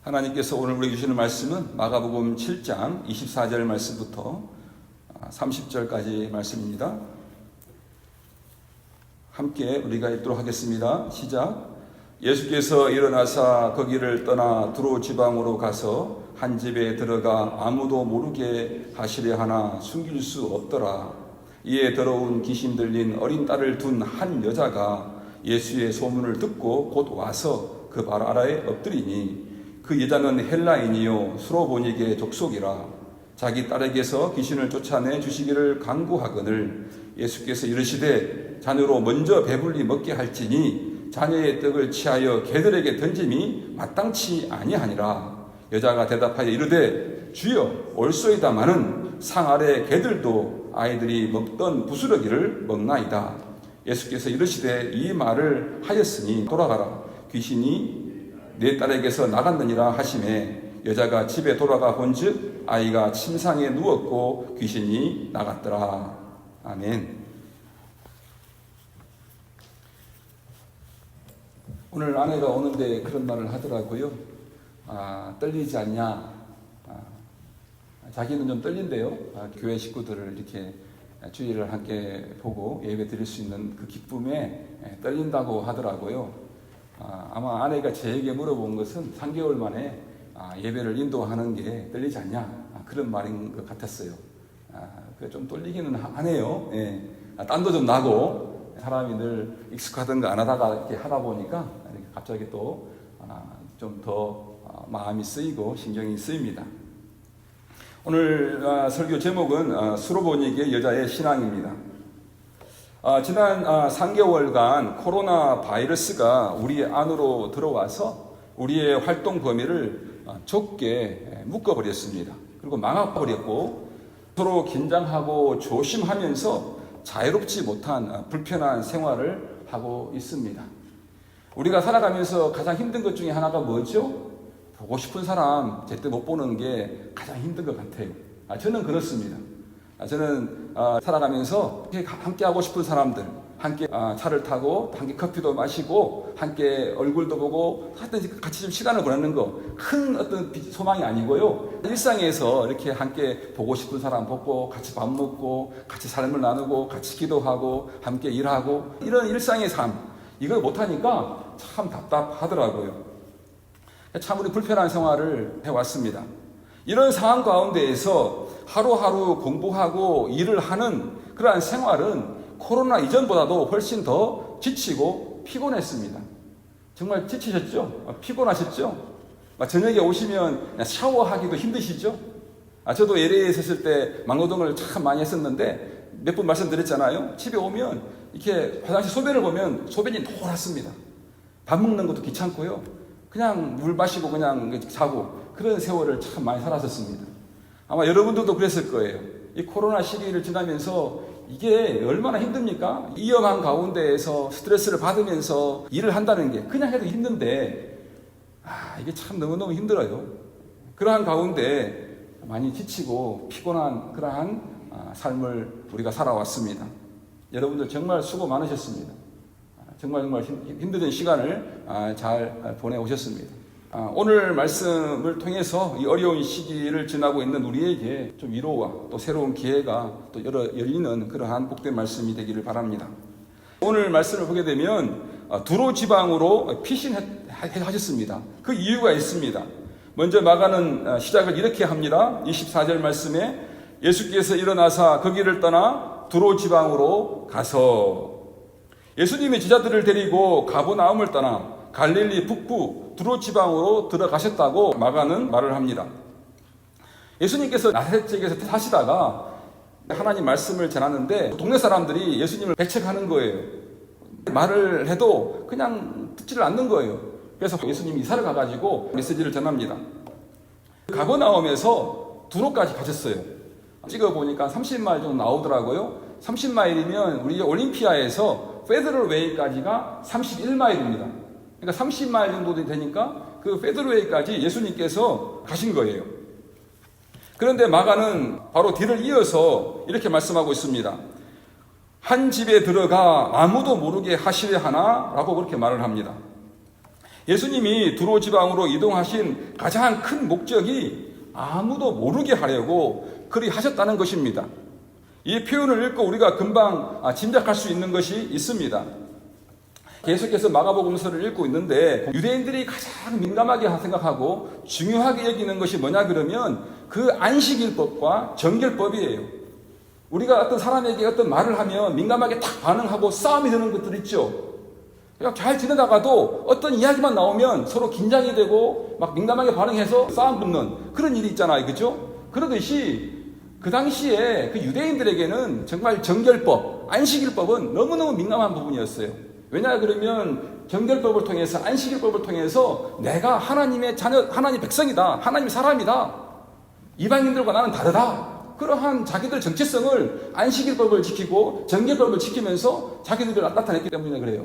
하나님께서 오늘 우리에게 주시는 말씀은 마가복음 7장 24절 말씀부터 30절까지 말씀입니다. 함께 우리가 읽도록 하겠습니다. 시작. 예수께서 일어나사 거기를 떠나 두로 지방으로 가서 한 집에 들어가 아무도 모르게 하시려 하나 숨길 수 없더라. 이에 더러운 귀신 들린 어린 딸을 둔 한 여자가 예수의 소문을 듣고 곧 와서 그 발 아래에 엎드리니 그 여자는 헬라인이요 수로보니게 족속이라. 자기 딸에게서 귀신을 쫓아내 주시기를 간구하거늘 예수께서 이르시되 자녀로 먼저 배불리 먹게 할지니 자녀의 떡을 취하여 개들에게 던짐이 마땅치 아니하니라. 여자가 대답하여 이르되 주여 올소이다마는 상 아래 개들도 아이들이 먹던 부스러기를 먹나이다. 예수께서 이르시되 이 말을 하였으니 돌아가라. 귀신이 내 딸에게서 나갔느니라 하시매 여자가 집에 돌아가 본즉 아이가 침상에 누웠고 귀신이 나갔더라. 아멘. 오늘 아내가 오는데 그런 말을 하더라고요. 떨리지 않냐. 자기는 좀 떨린대요. 교회 식구들을 이렇게 주일을 함께 보고 예배 드릴 수 있는 그 기쁨에 떨린다고 하더라고요. 아마 아내가 제게 물어본 것은 3개월 만에 예배를 인도하는 게 떨리지 않냐 그런 말인 것 같았어요. 좀 떨리기는 하네요. 예. 땀도 좀 나고 사람이 늘 익숙하던 거 안 하다가 이렇게 하다 보니까 갑자기 또 좀 더 마음이 쓰이고 신경이 쓰입니다. 오늘 설교 제목은 수로보니게 여자의 신앙입니다. 지난 3개월간 코로나 바이러스가 우리 안으로 들어와서 우리의 활동 범위를 좁게 묶어버렸습니다. 그리고 막아버렸고 서로 긴장하고 조심하면서 자유롭지 못한 불편한 생활을 하고 있습니다. 우리가 살아가면서 가장 힘든 것 중에 하나가 뭐죠? 보고 싶은 사람 제때 못 보는 게 가장 힘든 것 같아요. 저는 그렇습니다. 저는 살아가면서 함께 하고 싶은 사람들, 함께 차를 타고 함께 커피도 마시고 함께 얼굴도 보고 하여튼 같이 좀 시간을 보내는 거 큰 어떤 소망이 아니고요. 일상에서 이렇게 함께 보고 싶은 사람 보고 같이 밥 먹고 같이 삶을 나누고 같이 기도하고 함께 일하고 이런 일상의 삶 이걸 못하니까 참 답답하더라고요. 참 우리 불편한 생활을 해왔습니다. 이런 상황 가운데에서 하루하루 공부하고 일을 하는 그러한 생활은 코로나 이전보다도 훨씬 더 지치고 피곤했습니다. 정말 지치셨죠? 피곤하셨죠? 저녁에 오시면 샤워하기도 힘드시죠? 저도 LA에 있었을 때 막노동을 참 많이 했었는데 몇 번 말씀드렸잖아요. 집에 오면 이렇게 화장실 소변을 보면 소변이 노랗습니다. 밥 먹는 것도 귀찮고요. 그냥 물 마시고 그냥 자고 그런 세월을 참 많이 살았었습니다. 아마 여러분들도 그랬을 거예요. 이 코로나 시기를 지나면서 이게 얼마나 힘듭니까? 위험한 가운데에서 스트레스를 받으면서 일을 한다는 게 그냥 해도 힘든데 이게 참 너무너무 힘들어요. 그러한 가운데 많이 지치고 피곤한 그러한 삶을 우리가 살아왔습니다. 여러분들 정말 수고 많으셨습니다. 정말 힘든 시간을 잘 보내오셨습니다. 오늘 말씀을 통해서 이 어려운 시기를 지나고 있는 우리에게 좀 위로와 또 새로운 기회가 또 열리는 그러한 복된 말씀이 되기를 바랍니다. 오늘 말씀을 보게 되면 두로 지방으로 피신하셨습니다. 그 이유가 있습니다. 먼저 마가는 시작을 이렇게 합니다. 24절 말씀에 예수께서 일어나사 거기를 떠나 두로 지방으로 가서 예수님의 제자들을 데리고 가버나움을 떠나 갈릴리 북부 두로 지방으로 들어가셨다고 마가는 말을 합니다. 예수님께서 나사렛 지역에서 사시다가 하나님 말씀을 전하는데 동네 사람들이 예수님을 배척하는 거예요. 말을 해도 그냥 듣지를 않는 거예요. 그래서 예수님이 이사를 가가지고 메시지를 전합니다. 가버나움에서 두로까지 가셨어요. 찍어보니까 30마일 정도 나오더라고요. 30마일이면 우리 올림피아에서 페더럴 웨이까지가 31마일입니다. 그러니까 30마일 정도 되니까 그 페더럴 웨이까지 예수님께서 가신 거예요. 그런데 마가는 바로 뒤를 이어서 이렇게 말씀하고 있습니다. 한 집에 들어가 아무도 모르게 하시려 하나? 라고 그렇게 말을 합니다. 예수님이 두로 지방으로 이동하신 가장 큰 목적이 아무도 모르게 하려고 그리 하셨다는 것입니다. 이 표현을 읽고 우리가 금방 짐작할 수 있는 것이 있습니다. 계속해서 마가복음서를 읽고 있는데 유대인들이 가장 민감하게 생각하고 중요하게 여기는 것이 뭐냐 그러면 그 안식일법과 정결법이에요. 우리가 어떤 사람에게 어떤 말을 하면 민감하게 딱 반응하고 싸움이 되는 것들 있죠. 그냥 잘 지내다가도 어떤 이야기만 나오면 서로 긴장이 되고 막 민감하게 반응해서 싸움 붙는 그런 일이 있잖아요. 그죠? 그러듯이 그 당시에 그 유대인들에게는 정말 정결법, 안식일법은 너무너무 민감한 부분이었어요. 왜냐 그러면 정결법을 통해서 안식일법을 통해서 내가 하나님의 자녀, 하나님 백성이다. 하나님의 사람이다. 이방인들과 나는 다르다. 그러한 자기들 정체성을 안식일법을 지키고 정결법을 지키면서 자기들을 나타냈기 때문에 그래요.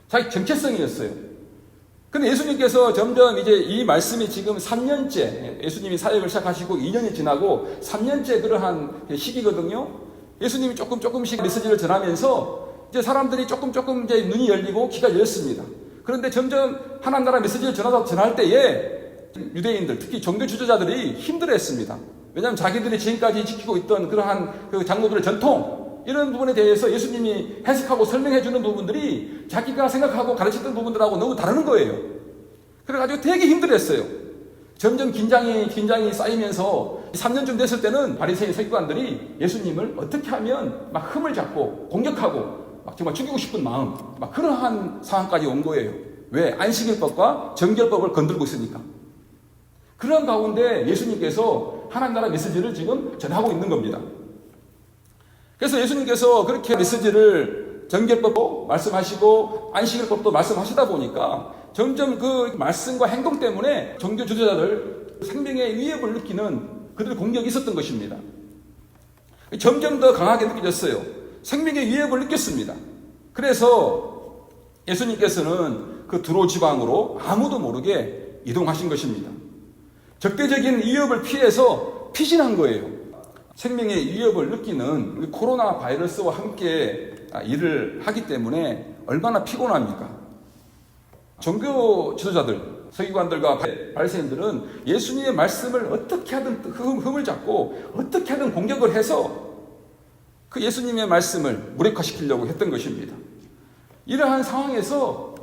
자기 정체성이었어요. 근데 예수님께서 점점 이제 이 말씀이 지금 3년째, 예수님이 사역을 시작하시고 2년이 지나고 3년째 그러한 시기거든요. 예수님이 조금씩 메시지를 전하면서 이제 사람들이 조금 이제 눈이 열리고 귀가 열렸습니다. 그런데 점점 하나님 나라 메시지를 전할 때에 유대인들, 특히 종교 지도자들이 힘들어했습니다. 왜냐하면 자기들이 지금까지 지키고 있던 그러한 그 장로들의 전통, 이런 부분에 대해서 예수님이 해석하고 설명해 주는 부분들이 자기가 생각하고 가르쳤던 부분들하고 너무 다른 거예요. 그래가지고 되게 힘들었어요. 점점 긴장이 쌓이면서 3년쯤 됐을 때는 바리새인 서기관들이 예수님을 어떻게 하면 막 흠을 잡고 공격하고 막 정말 죽이고 싶은 마음, 막 그러한 상황까지 온 거예요. 왜? 안식일법과 정결법을 건들고 있으니까. 그런 가운데 예수님께서 하나님 나라 메시지를 지금 전하고 있는 겁니다. 그래서 예수님께서 그렇게 메시지를 정결법도 말씀하시고 안식일법도 말씀하시다 보니까 점점 그 말씀과 행동 때문에 종교 지도자들 생명의 위협을 느끼는 그들의 공격이 있었던 것입니다. 점점 더 강하게 느껴졌어요. 생명의 위협을 느꼈습니다. 그래서 예수님께서는 그 두로 지방으로 아무도 모르게 이동하신 것입니다. 적대적인 위협을 피해서 피신한 거예요. 생명의 위협을 느끼는 코로나 바이러스와 함께 일을 하기 때문에 얼마나 피곤합니까? 종교 지도자들, 서기관들과 바리새인들은 예수님의 말씀을 어떻게 하든 흠을 잡고 어떻게 하든 공격을 해서 그 예수님의 말씀을 무력화시키려고 했던 것입니다. 이러한 상황에서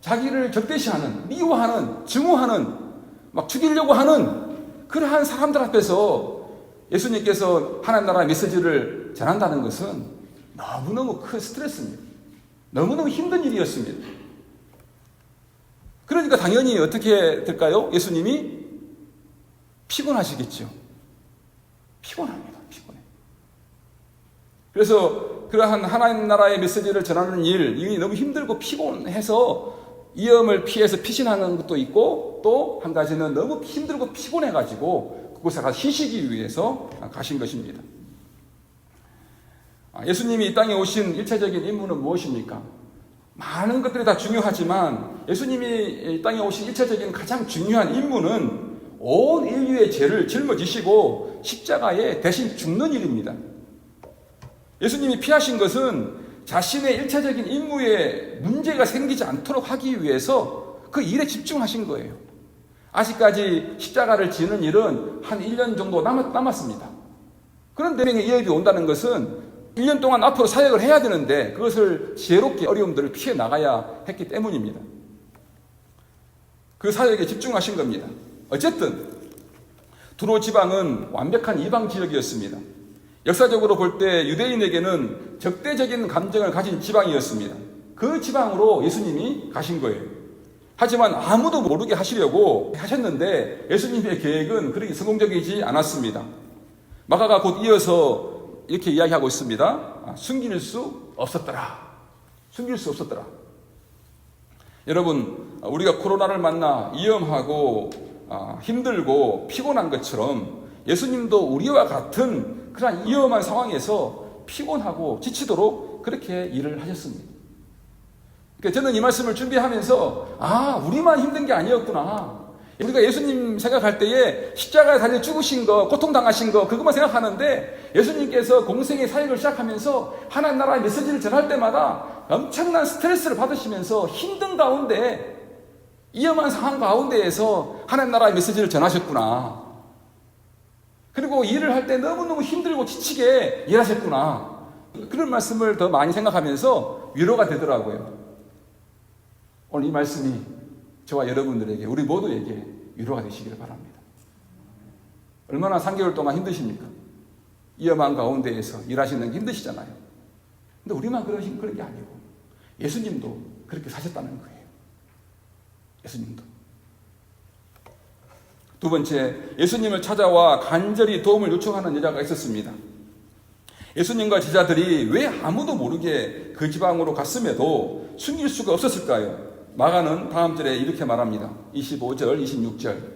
자기를 적대시하는, 미워하는, 증오하는, 막 죽이려고 하는 그러한 사람들 앞에서 예수님께서 하나님 나라의 메시지를 전한다는 것은 너무너무 큰 스트레스입니다. 너무너무 힘든 일이었습니다. 그러니까 당연히 어떻게 될까요? 예수님이 피곤하시겠죠. 피곤합니다. 피곤해. 그래서 그러한 하나님 나라의 메시지를 전하는 일이 너무 힘들고 피곤해서 위험을 피해서 피신하는 것도 있고 또 한 가지는 너무 힘들고 피곤해가지고 그곳에 가서 쉬시기 위해서 가신 것입니다. 예수님이 이 땅에 오신 일차적인 임무는 무엇입니까? 많은 것들이 다 중요하지만 예수님이 이 땅에 오신 일차적인 가장 중요한 임무는 온 인류의 죄를 짊어지시고 십자가에 대신 죽는 일입니다. 예수님이 피하신 것은 자신의 일차적인 임무에 문제가 생기지 않도록 하기 위해서 그 일에 집중하신 거예요. 아직까지 십자가를 지는 일은 한 1년 정도 남았습니다. 그런데 위협이 온다는 것은 1년 동안 앞으로 사역을 해야 되는데 그것을 지혜롭게 어려움들을 피해 나가야 했기 때문입니다. 그 사역에 집중하신 겁니다. 어쨌든 두로 지방은 완벽한 이방 지역이었습니다. 역사적으로 볼 때 유대인에게는 적대적인 감정을 가진 지방이었습니다. 그 지방으로 예수님이 가신 거예요. 하지만 아무도 모르게 하시려고 하셨는데 예수님의 계획은 그렇게 성공적이지 않았습니다. 마가가 곧 이어서 이렇게 이야기하고 있습니다. 숨길 수 없었더라. 숨길 수 없었더라. 여러분, 우리가 코로나를 만나 위험하고 힘들고 피곤한 것처럼 예수님도 우리와 같은 그런 위험한 상황에서 피곤하고 지치도록 그렇게 일을 하셨습니다. 그러니까 저는 이 말씀을 준비하면서 우리만 힘든 게 아니었구나. 우리가 예수님 생각할 때에 십자가에 달려 죽으신 거, 고통당하신 거 그것만 생각하는데 예수님께서 공생의 사역을 시작하면서 하나님 나라의 메시지를 전할 때마다 엄청난 스트레스를 받으시면서 힘든 가운데 위험한 상황 가운데에서 하나님 나라의 메시지를 전하셨구나. 그리고 일을 할 때 너무너무 힘들고 지치게 일하셨구나. 그런 말씀을 더 많이 생각하면서 위로가 되더라고요. 오늘 이 말씀이 저와 여러분들에게, 우리 모두에게 위로가 되시기를 바랍니다. 얼마나 3개월 동안 힘드십니까? 위험한 가운데에서 일하시는 게 힘드시잖아요. 근데 우리만 그런 게 아니고 예수님도 그렇게 사셨다는 거예요. 예수님도. 두 번째, 예수님을 찾아와 간절히 도움을 요청하는 여자가 있었습니다. 예수님과 제자들이 왜 아무도 모르게 그 지방으로 갔음에도 숨길 수가 없었을까요? 마가는 다음 절에 이렇게 말합니다. 25절, 26절.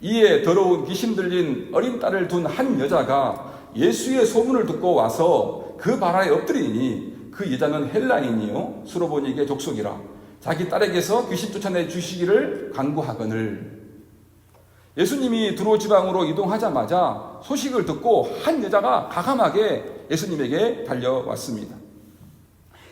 이에 더러운 귀신 들린 어린 딸을 둔 한 여자가 예수의 소문을 듣고 와서 그 발 아래 엎드리니 그 여자는 헬라인이요 수로보니게 족속이라 자기 딸에게서 귀신 쫓아내 주시기를 간구하거늘. 예수님이 두로 지방으로 이동하자마자 소식을 듣고 한 여자가 가감하게 예수님에게 달려왔습니다.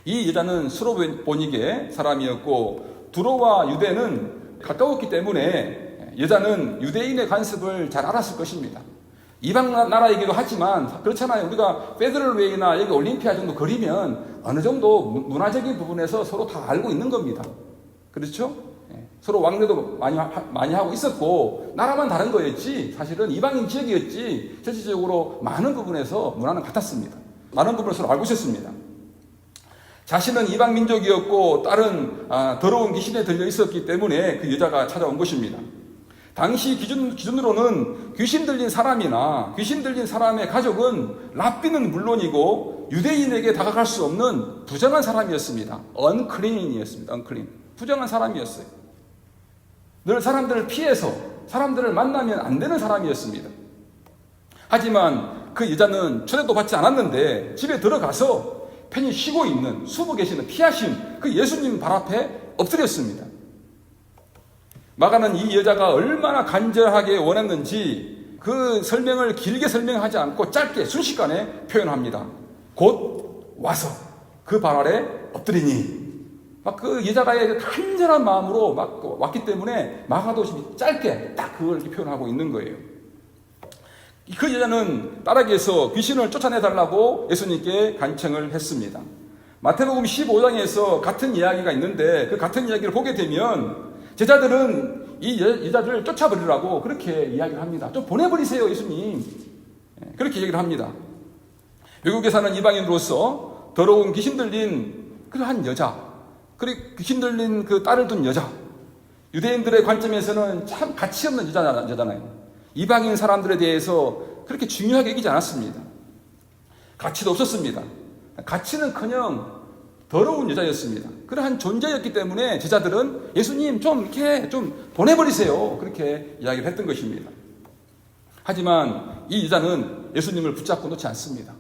이 여자는 수로보니게 사람이었고 두로와 유대는 가까웠기 때문에 여자는 유대인의 관습을 잘 알았을 것입니다. 이방 나라이기도 하지만 그렇잖아요. 우리가 페더럴웨이나 여기 올림피아 정도 거리면 어느 정도 문화적인 부분에서 서로 다 알고 있는 겁니다. 그렇죠? 서로 왕래도 많이 하고 있었고 나라만 다른 거였지 사실은 이방인 지역이었지 전체적으로 많은 부분에서 문화는 같았습니다. 많은 부분을 서로 알고 있었습니다. 자신은 이방 민족이었고 딸은 더러운 귀신에 들려 있었기 때문에 그 여자가 찾아온 것입니다. 당시 기준으로는 귀신 들린 사람이나 귀신 들린 사람의 가족은 랍비는 물론이고 유대인에게 다가갈 수 없는 부정한 사람이었습니다. unclean이었습니다. unclean. 부정한 사람이었어요. 늘 사람들을 피해서 사람들을 만나면 안 되는 사람이었습니다. 하지만 그 여자는 초대도 받지 않았는데 집에 들어가서 편히 쉬고 있는 수고 계시는 피하신 그 예수님 발 앞에 엎드렸습니다. 마가는 이 여자가 얼마나 간절하게 원했는지 그 설명을 길게 설명하지 않고 짧게 순식간에 표현합니다. 곧 와서 그 발 아래 엎드리니. 막 그 여자가의 간절한 마음으로 막 왔기 때문에 마가도 짧게 딱 그걸 이렇게 표현하고 있는 거예요. 그 여자는 딸에게서 귀신을 쫓아내달라고 예수님께 간청을 했습니다. 마태복음 15장에서 같은 이야기가 있는데 그 같은 이야기를 보게 되면 제자들은 이 여자들을 쫓아버리라고 그렇게 이야기를 합니다. 좀 보내버리세요, 예수님. 그렇게 얘기를 합니다. 외국에 사는 이방인으로서 더러운 귀신 들린 그 한 여자, 그리고 귀신 들린 그 딸을 둔 여자, 유대인들의 관점에서는 참 가치 없는 여자잖아요. 이방인 사람들에 대해서 그렇게 중요하게 여기지 않았습니다. 가치도 없었습니다. 가치는커녕 더러운 여자였습니다. 그러한 존재였기 때문에 제자들은 예수님 좀 이렇게 좀 보내버리세요. 그렇게 이야기를 했던 것입니다. 하지만 이 여자는 예수님을 붙잡고 놓지 않습니다.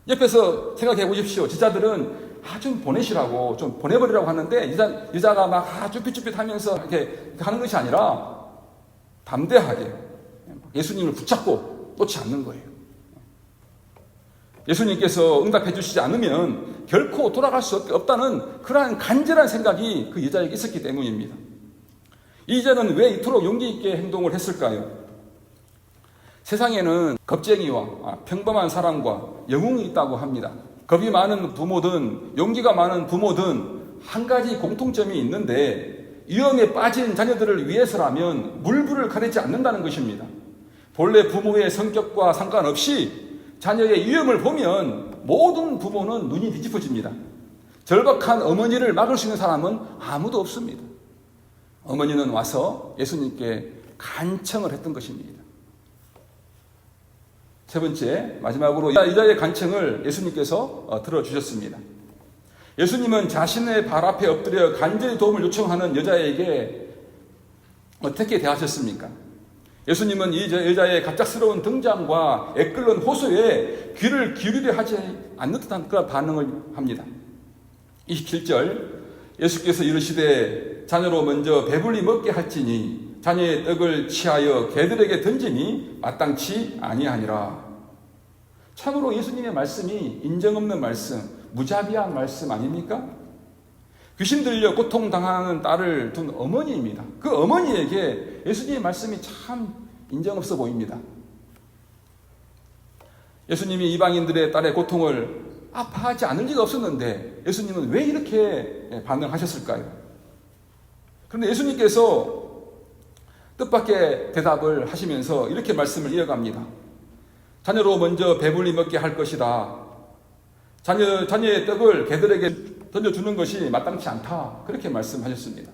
옆에서 생각해 보십시오. 제자들은 좀 보내시라고, 좀 보내버리라고 하는데 여자가 막 쭈삣쭈삣 하면서 이렇게 하는 것이 아니라 담대하게 예수님을 붙잡고 놓지 않는 거예요. 예수님께서 응답해 주시지 않으면 결코 돌아갈 수 없다는 그러한 간절한 생각이 그 여자에게 있었기 때문입니다. 이 여자는 왜 이토록 용기 있게 행동을 했을까요? 세상에는 겁쟁이와 평범한 사람과 영웅이 있다고 합니다. 겁이 많은 부모든 용기가 많은 부모든 한 가지 공통점이 있는데 위험에 빠진 자녀들을 위해서라면 물불을 가리지 않는다는 것입니다. 본래 부모의 성격과 상관없이 자녀의 위험을 보면 모든 부모는 눈이 뒤집어집니다. 절박한 어머니를 막을 수 있는 사람은 아무도 없습니다. 어머니는 와서 예수님께 간청을 했던 것입니다. 세 번째, 마지막으로 여자의 간청을 예수님께서 들어주셨습니다. 예수님은 자신의 발 앞에 엎드려 간절히 도움을 요청하는 여자에게 어떻게 대하셨습니까? 예수님은 이 여자의 갑작스러운 등장과 애끓는 호소에 귀를 기울이려 하지 않는 듯한 그런 반응을 합니다. 27절, 예수께서 이르시되 자녀로 먼저 배불리 먹게 할지니 자녀의 떡을 취하여 개들에게 던짐이 마땅치 아니하니라. 참으로 예수님의 말씀이 인정 없는 말씀, 무자비한 말씀 아닙니까? 귀신 들려 고통당하는 딸을 둔 어머니입니다. 그 어머니에게 예수님의 말씀이 참 인정 없어 보입니다. 예수님이 이방인들의 딸의 고통을 아파하지 않을 리가 없었는데 예수님은 왜 이렇게 반응하셨을까요? 그런데 예수님께서 뜻밖의 대답을 하시면서 이렇게 말씀을 이어갑니다. 자녀로 먼저 배불리 먹게 할 것이다. 자녀의 떡을 개들에게 던져주는 것이 마땅치 않다. 그렇게 말씀하셨습니다.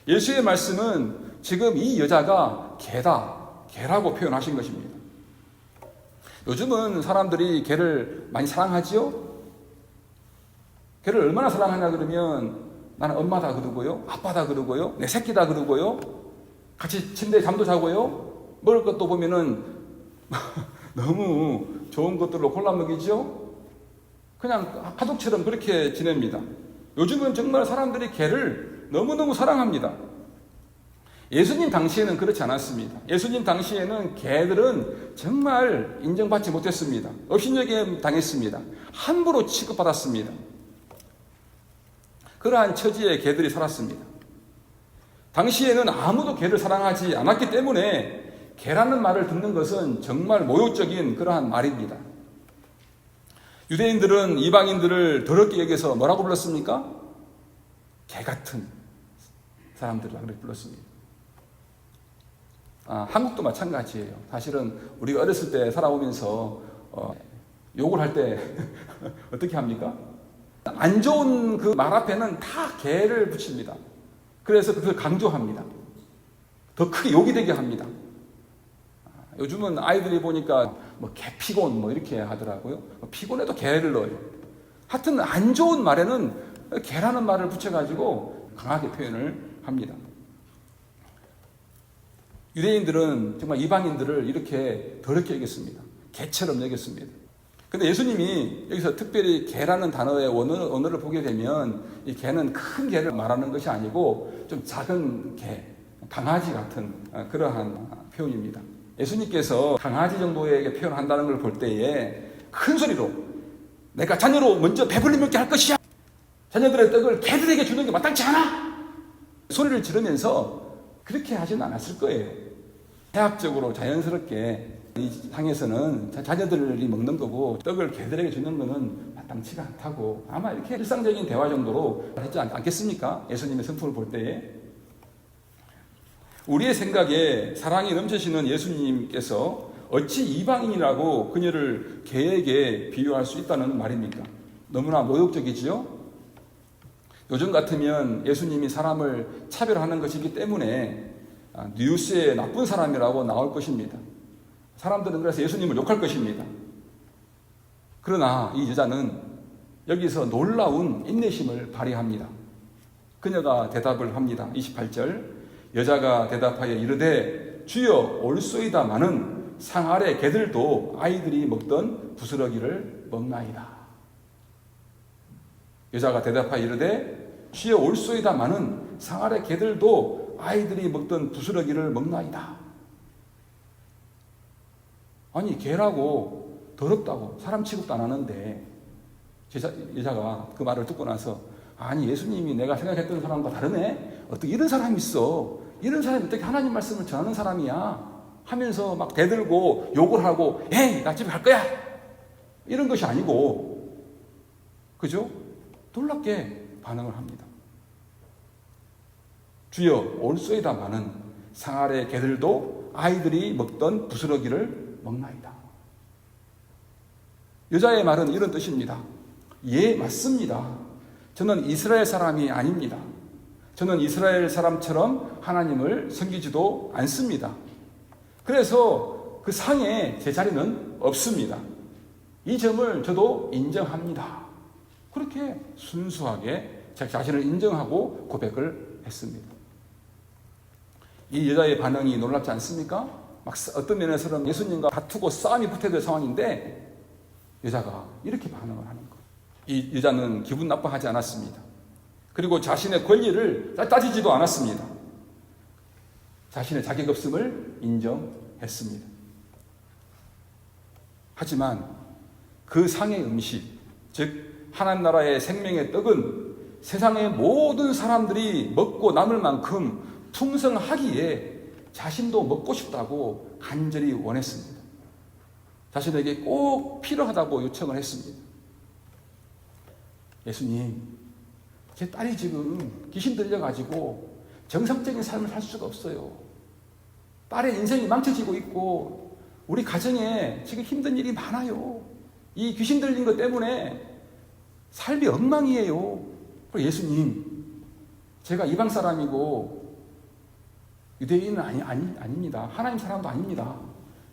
예수의 말씀은 지금 이 여자가 개라고 표현하신 것입니다. 요즘은 사람들이 개를 많이 사랑하지요? 개를 얼마나 사랑하냐 그러면 나는 엄마다 그러고요, 아빠다 그러고요, 내 새끼다 그러고요, 같이 침대에 잠도 자고요, 먹을 것도 보면은 너무 좋은 것들로 골라 먹이죠? 그냥 가족처럼 그렇게 지냅니다. 요즘은 정말 사람들이 개를 너무너무 사랑합니다. 예수님 당시에는 그렇지 않았습니다. 예수님 당시에는 개들은 정말 인정받지 못했습니다. 업신여김 당했습니다. 함부로 취급받았습니다. 그러한 처지에 개들이 살았습니다. 당시에는 아무도 개를 사랑하지 않았기 때문에 개라는 말을 듣는 것은 정말 모욕적인 그러한 말입니다. 유대인들은 이방인들을 더럽게 여겨서 뭐라고 불렀습니까? 개 같은 사람들이라고 불렀습니다. 한국도 마찬가지예요. 사실은 우리가 어렸을 때 살아오면서 욕을 할 때 어떻게 합니까? 안 좋은 그 말 앞에는 다 개를 붙입니다. 그래서 그걸 강조합니다. 더 크게 욕이 되게 합니다. 요즘은 아이들이 보니까 뭐 개피곤 뭐 이렇게 하더라고요. 피곤해도 개를 넣어요. 하여튼 안 좋은 말에는 개라는 말을 붙여가지고 강하게 표현을 합니다. 유대인들은 정말 이방인들을 이렇게 더럽게 여겼습니다. 개처럼 여겼습니다. 근데 예수님이 여기서 특별히 개라는 단어의 원어를 보게 되면 이 개는 큰 개를 말하는 것이 아니고 좀 작은 개, 강아지 같은 그러한 표현입니다. 예수님께서 강아지 정도에게 표현한다는 걸 볼 때에 큰 소리로 내가 자녀로 먼저 배불리 먹게 할 것이야. 자녀들의 떡을 개들에게 주는 게 마땅치 않아. 소리를 지르면서 그렇게 하지는 않았을 거예요. 대학적으로 자연스럽게 이 상에서는 자녀들이 먹는 거고 떡을 개들에게 주는 거는 마땅치가 않다고 아마 이렇게 일상적인 대화 정도로 하지 않겠습니까? 예수님의 성품을 볼 때에. 우리의 생각에 사랑이 넘치시는 예수님께서 어찌 이방인이라고 그녀를 개에게 비유할 수 있다는 말입니까? 너무나 모욕적이지요? 요즘 같으면 예수님이 사람을 차별하는 것이기 때문에 뉴스에 나쁜 사람이라고 나올 것입니다. 사람들은 그래서 예수님을 욕할 것입니다. 그러나 이 여자는 여기서 놀라운 인내심을 발휘합니다. 그녀가 대답을 합니다. 28절 여자가 대답하여 이르되 주여 올소이다마는 상 아래 개들도 아이들이 먹던 부스러기를 먹나이다. 여자가 대답하여 이르되 주여 올소이다마는 상 아래 개들도 아이들이 먹던 부스러기를 먹나이다. 아니 개라고 더럽다고 사람 취급도 안 하는데 여자가 그 말을 듣고 나서 아니 예수님이 내가 생각했던 사람과 다르네? 어떻게 이런 사람이 있어? 이런 사람이 어떻게 하나님 말씀을 전하는 사람이야? 하면서 막 대들고 욕을 하고 에이 나 집에 갈 거야! 이런 것이 아니고 그죠? 놀랍게 반응을 합니다. 주여 올소이다마는 상 아래 개들도 아이들이 먹던 부스러기를 먹나이다. 여자의 말은 이런 뜻입니다. 예, 맞습니다. 저는 이스라엘 사람이 아닙니다. 저는 이스라엘 사람처럼 하나님을 섬기지도 않습니다. 그래서 그 상에 제 자리는 없습니다. 이 점을 저도 인정합니다. 그렇게 순수하게 자기 자신을 인정하고 고백을 했습니다. 이 여자의 반응이 놀랍지 않습니까? 막 어떤 면에서는 예수님과 다투고 싸움이 붙어야 될 상황인데 여자가 이렇게 반응을 하는 거예요. 이 여자는 기분 나빠하지 않았습니다. 그리고 자신의 권리를 따지지도 않았습니다. 자신의 자격 없음을 인정했습니다. 하지만 그 상의 음식, 즉 하나님 나라의 생명의 떡은 세상의 모든 사람들이 먹고 남을 만큼 풍성하기에 자신도 먹고 싶다고 간절히 원했습니다. 자신에게 꼭 필요하다고 요청을 했습니다. 예수님, 제 딸이 지금 귀신 들려가지고 정상적인 삶을 살 수가 없어요. 딸의 인생이 망쳐지고 있고 우리 가정에 지금 힘든 일이 많아요. 이 귀신 들린 것 때문에 삶이 엉망이에요. 그리고 예수님, 제가 이방 사람이고 유대인은 아닙니다. 하나님 사람도 아닙니다.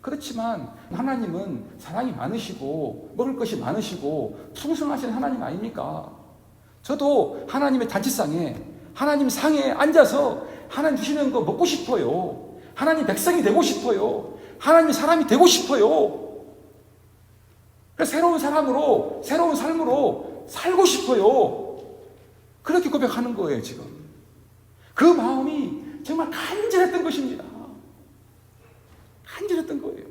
그렇지만 하나님은 사랑이 많으시고 먹을 것이 많으시고 풍성하신 하나님 아닙니까? 저도 하나님의 잔치상에, 하나님 상에 앉아서 하나님 주시는 거 먹고 싶어요. 하나님 백성이 되고 싶어요. 하나님 사람이 되고 싶어요. 새로운 사람으로, 새로운 삶으로 살고 싶어요. 그렇게 고백하는 거예요, 지금. 그 마음이 정말 간절했던 것입니다. 간절했던 거예요.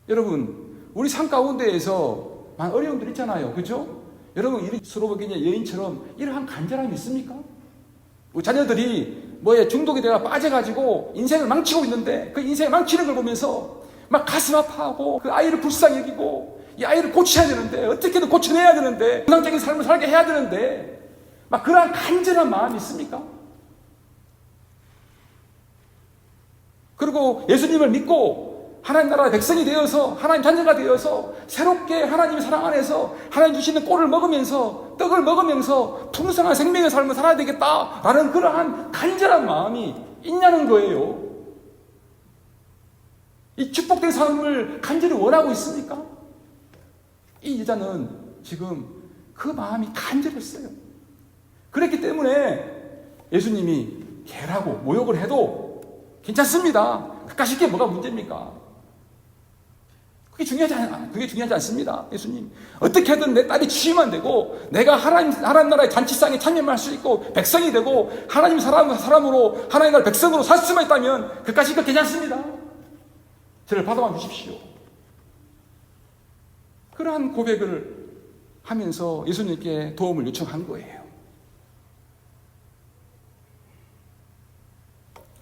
여러분, 우리 삶 가운데에서 많은 어려움들 있잖아요. 그죠? 여러분, 이 스로바키아 여인처럼 이러한 간절함이 있습니까? 우리 자녀들이 뭐에 중독이 되어 빠져가지고 인생을 망치고 있는데 그 인생을 망치는 걸 보면서 막 가슴 아파하고 그 아이를 불쌍히 여기고 이 아이를 고쳐야 되는데 어떻게든 고쳐내야 되는데 정상적인 삶을 살게 해야 되는데 막 그러한 간절한 마음이 있습니까? 그리고 예수님을 믿고 하나님 나라의 백성이 되어서 하나님 자녀가 되어서 새롭게 하나님의 사랑 안에서 하나님 주시는 꼴을 먹으면서 떡을 먹으면서 풍성한 생명의 삶을 살아야 되겠다라는 그러한 간절한 마음이 있냐는 거예요. 이 축복된 삶을 간절히 원하고 있습니까? 이 여자는 지금 그 마음이 간절했어요. 그랬기 때문에 예수님이 개라고 모욕을 해도 괜찮습니다. 그까짓 게 뭐가 문제입니까? 그게 중요하지 않습니다. 예수님. 어떻게든 내 딸이 치유만 되고, 내가 하나님 나라의 잔치상에 참여할 수 있고, 백성이 되고, 하나님 사람으로, 하나님 나라의 백성으로 살 수만 있다면, 그까짓 거 괜찮습니다. 저를 받아와 주십시오. 그러한 고백을 하면서 예수님께 도움을 요청한 거예요.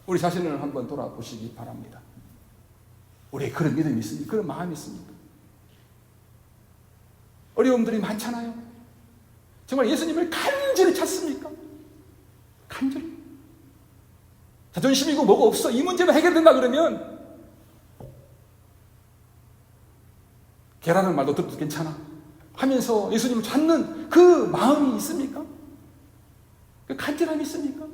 우리 자신을 한번 돌아보시기 바랍니다. 우리의 그런 믿음이 있습니까? 그런 마음이 있습니까? 어려움들이 많잖아요. 정말 예수님을 간절히 찾습니까? 간절히. 자존심이고 뭐가 없어. 이 문제만 해결된다 그러면 개라는 말도 들어도 괜찮아 하면서 예수님을 찾는 그 마음이 있습니까? 그 간절함이 있습니까?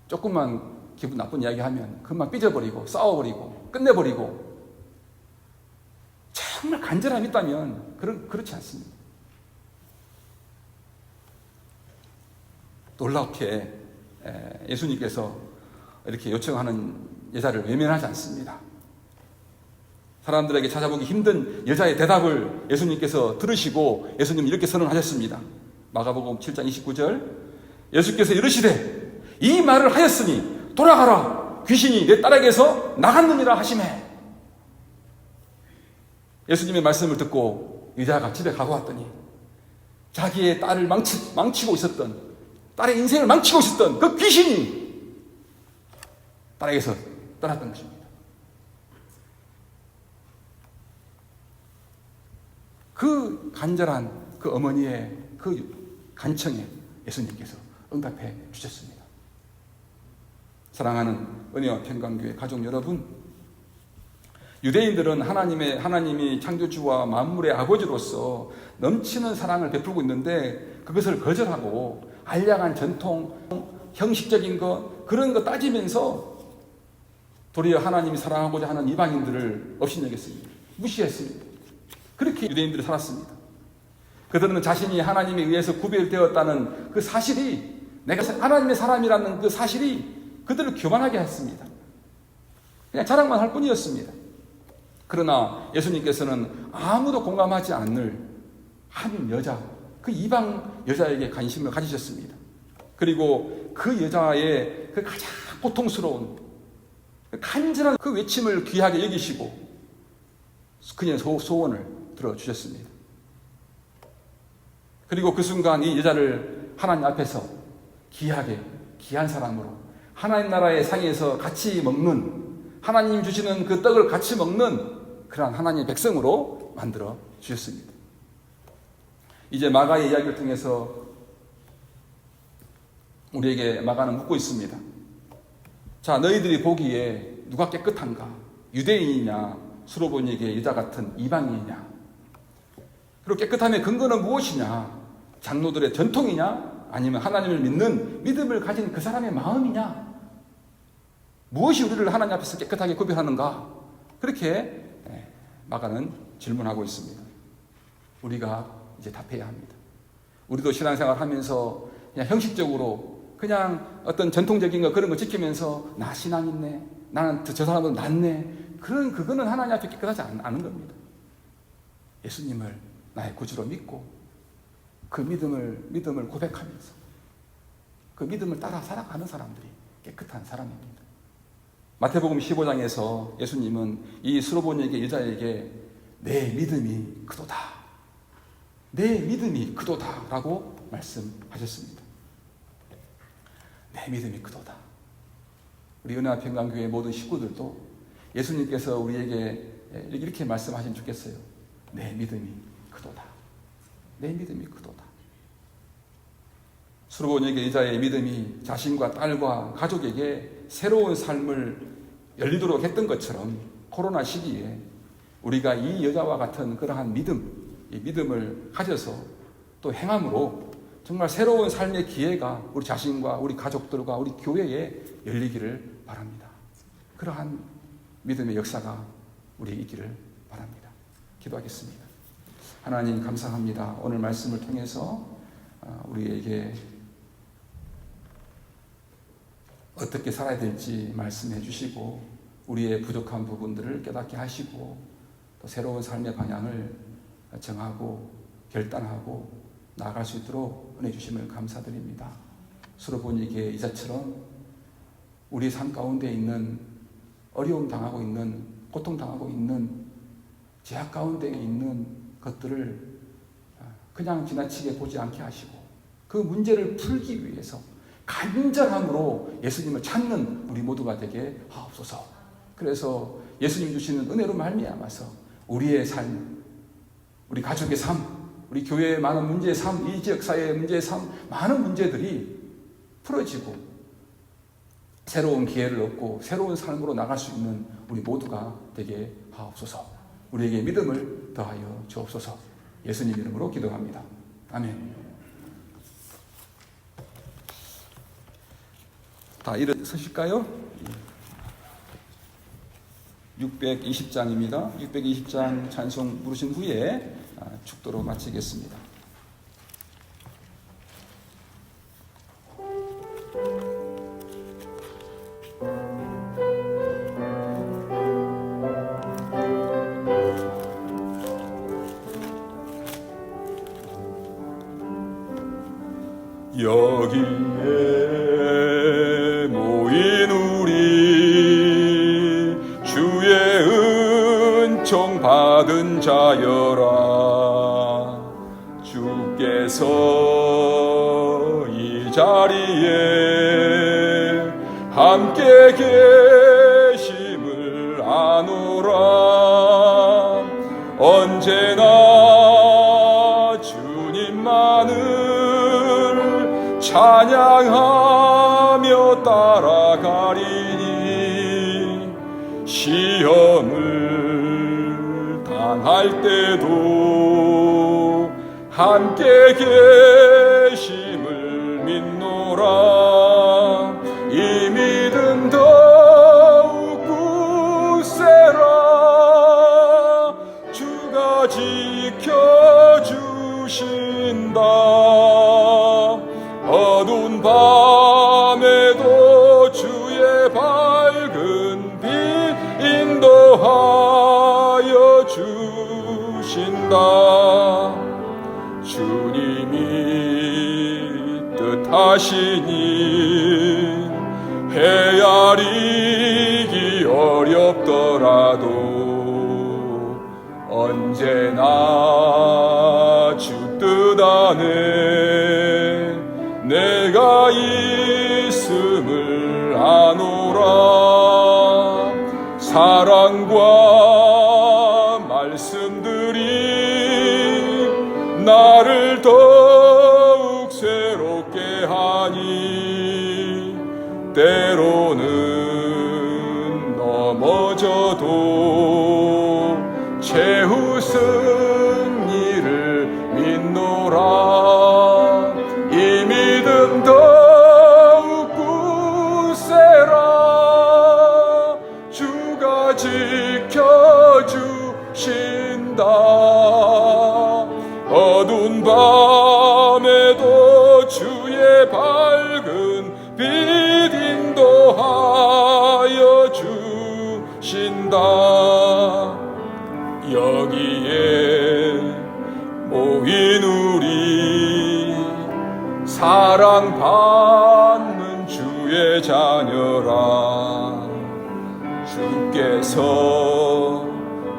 조금만 기분 나쁜 이야기 하면 그만 삐져버리고 싸워버리고 끝내버리고 정말 간절함이 있다면 그렇지 않습니다. 놀랍게 예수님께서 이렇게 요청하는 여자를 외면하지 않습니다. 사람들에게 찾아보기 힘든 여자의 대답을 예수님께서 들으시고 예수님 이렇게 선언하셨습니다. 마가복음 7장 29절 예수께서 이르시되 이 말을 하였으니 돌아가라 귀신이 내 딸에게서 나갔느니라 하시매. 예수님의 말씀을 듣고 여자가 집에 가고 왔더니 자기의 딸을 망치고 있었던 딸의 인생을 망치고 있었던 그 귀신이 딸에게서 떠났던 것입니다. 그 간절한 그 어머니의 그 간청에 예수님께서 응답해 주셨습니다. 사랑하는 은혜와 평강교회 가족 여러분, 유대인들은 하나님이 창조주와 만물의 아버지로서 넘치는 사랑을 베풀고 있는데 그것을 거절하고 알량한 전통, 형식적인 것 그런 거 따지면서 도리어 하나님이 사랑하고자 하는 이방인들을 업신여겼습니다. 무시했습니다. 그렇게 유대인들이 살았습니다. 그들은 자신이 하나님에 의해서 구별되었다는 그 사실이, 내가 하나님의 사람이라는 그 사실이 그들을 교만하게 했습니다. 그냥 자랑만 할 뿐이었습니다. 그러나 예수님께서는 아무도 공감하지 않을 한 여자, 그 이방 여자에게 관심을 가지셨습니다. 그리고 그 여자의 그 가장 고통스러운 간절한 그 외침을 귀하게 여기시고 그녀의 소원을 들어주셨습니다. 그리고 그 순간 이 여자를 하나님 앞에서 귀한 사람으로 하나님 나라의 상에서 같이 먹는, 하나님 주시는 그 떡을 같이 먹는 그러한 하나님의 백성으로 만들어 주셨습니다. 이제 마가의 이야기를 통해서 우리에게 마가는 묻고 있습니다. 자, 너희들이 보기에 누가 깨끗한가? 유대인이냐? 수로보니에게 여자 같은 이방인이냐? 그리고 깨끗함의 근거는 무엇이냐? 장로들의 전통이냐? 아니면 하나님을 믿는 믿음을 가진 그 사람의 마음이냐? 무엇이 우리를 하나님 앞에서 깨끗하게 구별하는가? 그렇게 마가는 질문하고 있습니다. 우리가 이제 답해야 합니다. 우리도 신앙생활 하면서 그냥 형식적으로 그냥 어떤 전통적인 거 그런 거 지키면서 나 신앙 있네, 나는 저 사람은 낫네, 그거는 하나님 앞에 깨끗하지 않은 겁니다. 예수님을 나의 구주로 믿고 그 믿음을 고백하면서 그 믿음을 따라 살아가는 사람들이 깨끗한 사람입니다. 마태복음 15장에서 예수님은 이 수로보니에게 여자에게 내 믿음이 크도다, 내 믿음이 크도다 라고 말씀하셨습니다. 내 믿음이 크도다. 우리 은혜평강교회 모든 식구들도 예수님께서 우리에게 이렇게 말씀하시면 좋겠어요. 내 믿음이 크도다. 내 믿음이 크도다. 수로보니에게 여자의 믿음이 자신과 딸과 가족에게 새로운 삶을 열리도록 했던 것처럼 코로나 시기에 우리가 이 여자와 같은 그러한 이 믿음을 가져서 또 행함으로 정말 새로운 삶의 기회가 우리 자신과 우리 가족들과 우리 교회에 열리기를 바랍니다. 그러한 믿음의 역사가 우리에게 있기를 바랍니다. 기도하겠습니다. 하나님 감사합니다. 오늘 말씀을 통해서 우리에게 어떻게 살아야 될지 말씀해 주시고 우리의 부족한 부분들을 깨닫게 하시고 또 새로운 삶의 방향을 정하고 결단하고 나아갈 수 있도록 은혜 주심을 감사드립니다. 수로보니에게 이자처럼 우리 삶 가운데 있는 어려움 당하고 있는, 고통 당하고 있는, 제약 가운데 있는 것들을 그냥 지나치게 보지 않게 하시고 그 문제를 풀기 위해서 간절함으로 예수님을 찾는 우리 모두가 되게 하옵소서. 그래서 예수님 주시는 은혜로 말미암아서 우리의 삶, 우리 가족의 삶, 우리 교회의 많은 문제의 삶, 이 지역사회의 문제의 삶, 많은 문제들이 풀어지고 새로운 기회를 얻고 새로운 삶으로 나갈 수 있는 우리 모두가 되게 하옵소서. 우리에게 믿음을 더하여 주옵소서. 예수님 이름으로 기도합니다. 아멘. 다 일어서실까요? 620장입니다. 620장 찬송 부르신 후에 축도로 마치겠습니다. 여기에 모인 우리 주의 은총 받은 자여라. 주께서 이 자리에 함께 계심을 아노라. 언제나 주님만을 찬양하며 따라가리니 시험을 당할 때도 함께 계심을 믿노라. 이 믿음 더욱 굳세라. 주가 지켜주신다. 어두운 밤에도 주의 밝은 빛 인도하여 주신다. 주님이 뜻하시니 헤아리기 어렵더라도 언제나 말씀을 아노라. 사랑과 말씀들이 나를 더욱 새롭게 하니 때로는 넘어져도 최후 승리를 믿노라. 이 믿음 더욱 굳세라. 주가 지켜주신다. 어두운 밤에도 주의 밝은 빛 인도하여 주신다. 여기에 모인 우리 사랑받는 주의 자녀라. 주께서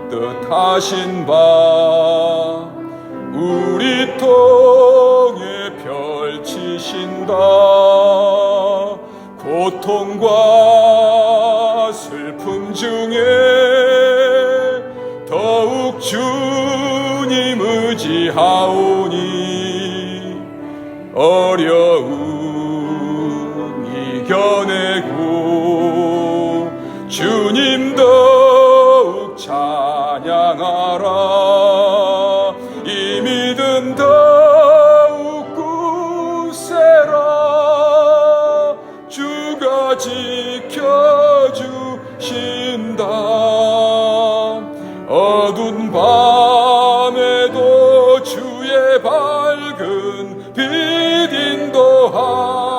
뜻하신 바 우리 통해 펼치신다. 고통과 슬픔 중에 더욱 주님 의지하오니 어려움 이겨내고 주님 더욱 찬양하라. 이 믿음 더욱 굳세라. 주가 지켜주신다. 어두운 밤에도 주의 밝은 빛 인도하여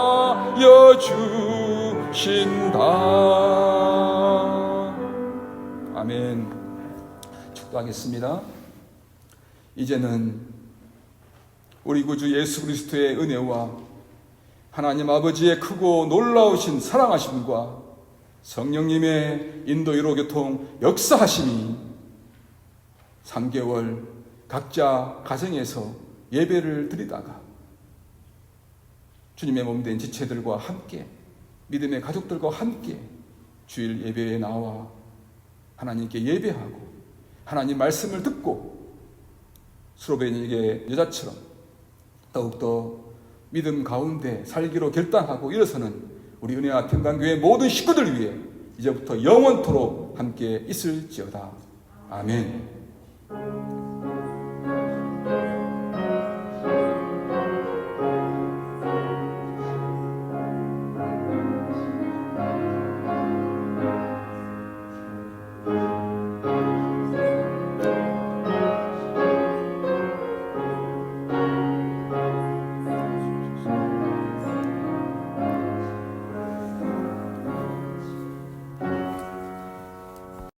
주신다. 아멘. 축도하겠습니다. 이제는 우리 구주 예수 그리스도의 은혜와 하나님 아버지의 크고 놀라우신 사랑하심과 성령님의 인도 유로 교통 역사하심이 3개월 각자 가정에서 예배를 드리다가 주님의 몸된 지체들과 함께 믿음의 가족들과 함께 주일 예배에 나와 하나님께 예배하고 하나님 말씀을 듣고 스로베니게 여자처럼 더욱더 믿음 가운데 살기로 결단하고 일어서는 우리 은혜와 평강교회 모든 식구들 위해 이제부터 영원토록 함께 있을지어다. 아멘.